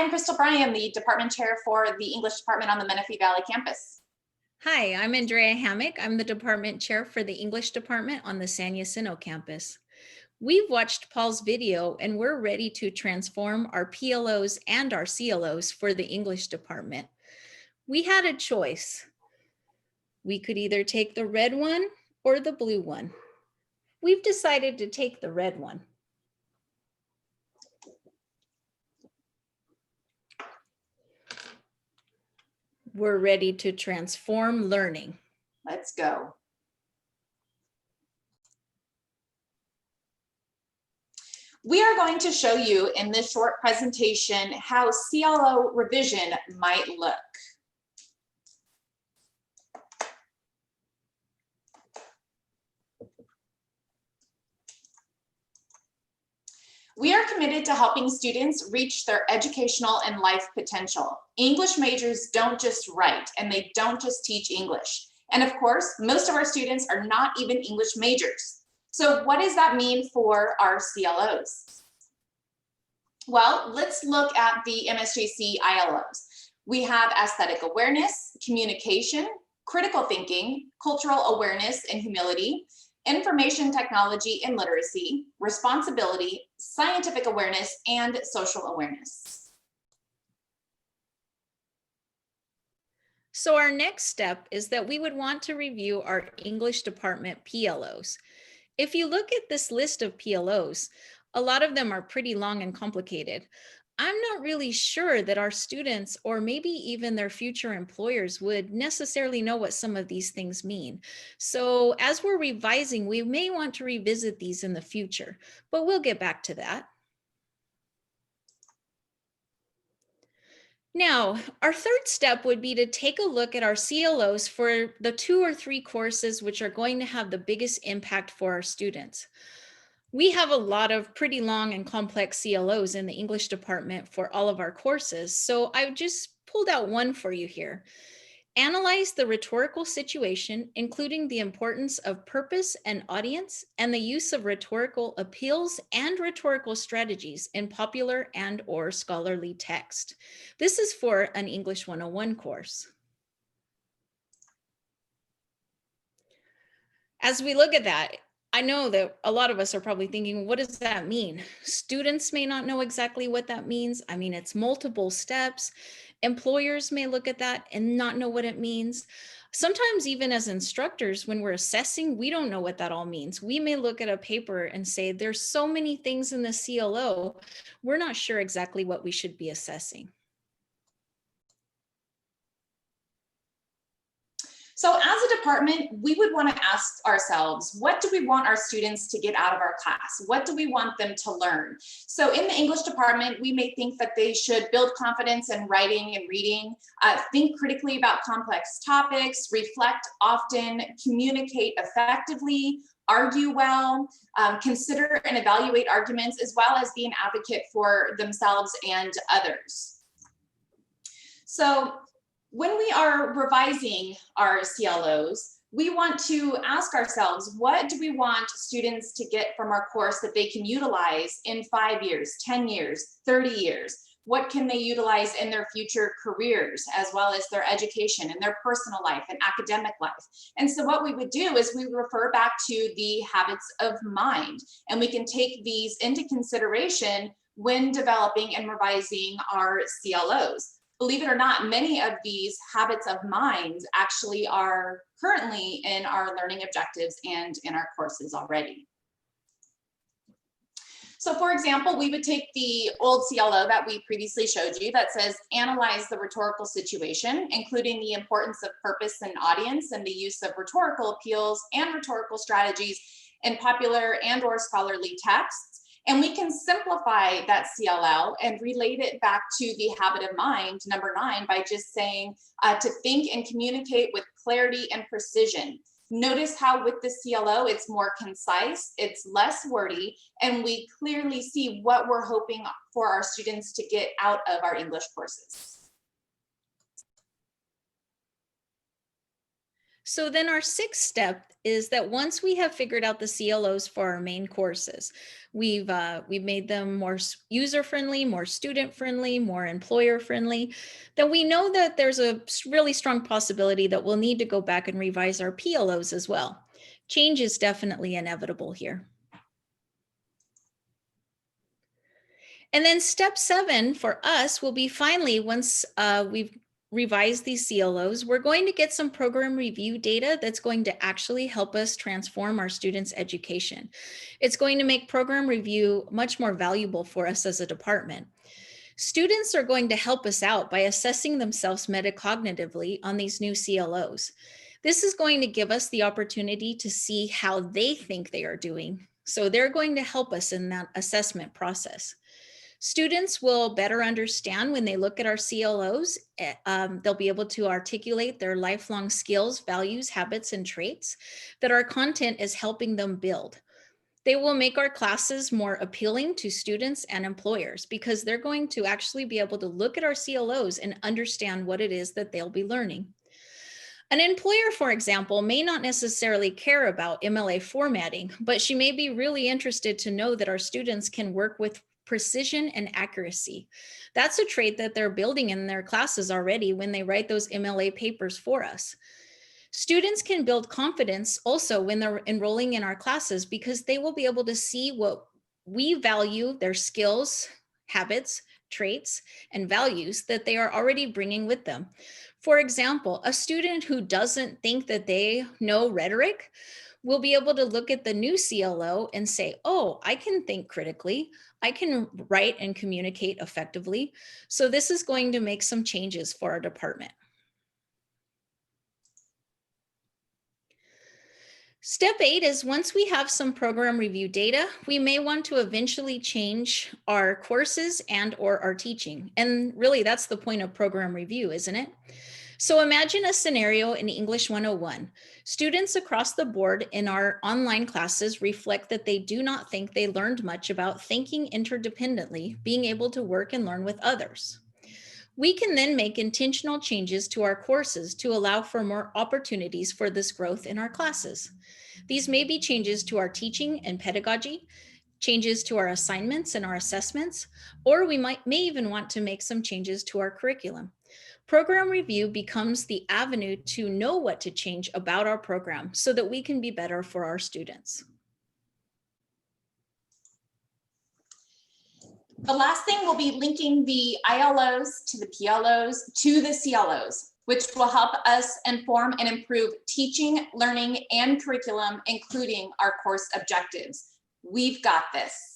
I'm Crystal Bryan, the department chair for the English department on the Menifee Valley campus. Hi, I'm Andrea Hammock. I'm the department chair for the English department on the San Jacinto campus. We've watched Paul's video and we're ready to transform our PLOs and our CLOs for the English department. We had a choice. We could either take the red one or the blue one. We've decided to take the red one. We're ready to transform learning. Let's go. We are going to show you in this short presentation how CLO revision might look. We are committed to helping students reach their educational and life potential. English majors don't just write, and they don't just teach English. And of course, most of our students are not even English majors. So what does that mean for our CLOs? Well, let's look at the MSJC ILOs. We have aesthetic awareness, communication, critical thinking, cultural awareness and humility, information technology and literacy, responsibility, scientific awareness, and social awareness. So our next step is that we would want to review our English department PLOs. If you look at this list of PLOs, a lot of them are pretty long and complicated. I'm not really sure that our students or maybe even their future employers would necessarily know what some of these things mean. So as we're revising, we may want to revisit these in the future, but we'll get back to that. Now, our third step would be to take a look at our CLOs for the 2 or 3 courses which are going to have the biggest impact for our students. We have a lot of pretty long and complex CLOs in the English department for all of our courses, so I've just pulled out one for you here. Analyze the rhetorical situation, including the importance of purpose and audience, and the use of rhetorical appeals and rhetorical strategies in popular and/or scholarly text. This is for an English 101 course. As we look at that, I know that a lot of us are probably thinking, what does that mean? Students may not know exactly what that means. I mean, it's multiple steps. Employers may look at that and not know what it means. Sometimes even as instructors, when we're assessing, we don't know what that all means. We may look at a paper and say, there's so many things in the CLO, we're not sure exactly what we should be assessing. So as a department, we would want to ask ourselves, what do we want our students to get out of our class? What do we want them to learn? So in the English department, we may think that they should build confidence in writing and reading, think critically about complex topics, reflect often, communicate effectively, argue well, consider and evaluate arguments, as well as be an advocate for themselves and others. So when we are revising our CLOs, we want to ask ourselves, what do we want students to get from our course that they can utilize in 5 years, 10 years, 30 years? What can they utilize in their future careers, as well as their education and their personal life and academic life? And so what we would do is we refer back to the habits of mind, and we can take these into consideration when developing and revising our CLOs. Believe it or not, many of these habits of mind actually are currently in our learning objectives and in our courses already. So for example, we would take the old CLO that we previously showed you that says, analyze the rhetorical situation, including the importance of purpose and audience and the use of rhetorical appeals and rhetorical strategies in popular and/or scholarly texts. And we can simplify that CLL and relate it back to the habit of mind, number 9, by just saying to think and communicate with clarity and precision. Notice how with the CLO, it's more concise, it's less wordy, and we clearly see what we're hoping for our students to get out of our English courses. So then our sixth step is that once we have figured out the CLOs for our main courses, we've made them more user-friendly, more student-friendly, more employer-friendly, then we know that there's a really strong possibility that we'll need to go back and revise our PLOs as well. Change is definitely inevitable here. And then step 7 for us will be finally, once we've revised these CLOs, we're going to get some program review data that's going to actually help us transform our students' education. It's going to make program review much more valuable for us as a department. Students are going to help us out by assessing themselves metacognitively on these new CLOs. This is going to give us the opportunity to see how they think they are doing. So they're going to help us in that assessment process. Students will better understand when they look at our CLOs. They'll be able to articulate their lifelong skills, values, habits, and traits that our content is helping them build. They will make our classes more appealing to students and employers because they're going to actually be able to look at our CLOs and understand what it is that they'll be learning. An employer, for example, may not necessarily care about MLA formatting, but she may be really interested to know that our students can work with precision and accuracy. That's a trait that they're building in their classes already when they write those MLA papers for us. Students can build confidence also when they're enrolling in our classes because they will be able to see what we value, their skills, habits, traits, and values that they are already bringing with them. For example, a student who doesn't think that they know rhetoric will be able to look at the new CLO and say, oh, I can think critically. I can write and communicate effectively. So this is going to make some changes for our department. Step 8 is once we have some program review data, we may want to eventually change our courses and or our teaching. And really that's the point of program review, isn't it? So imagine a scenario in English 101. Students across the board in our online classes reflect that they do not think they learned much about thinking interdependently, being able to work and learn with others. We can then make intentional changes to our courses to allow for more opportunities for this growth in our classes. These may be changes to our teaching and pedagogy, changes to our assignments and our assessments, or we may even want to make some changes to our curriculum. Program review becomes the avenue to know what to change about our program so that we can be better for our students. The last thing will be linking the ILOs to the PLOs to the CLOs, which will help us inform and improve teaching, learning, and curriculum, including our course objectives. We've got this.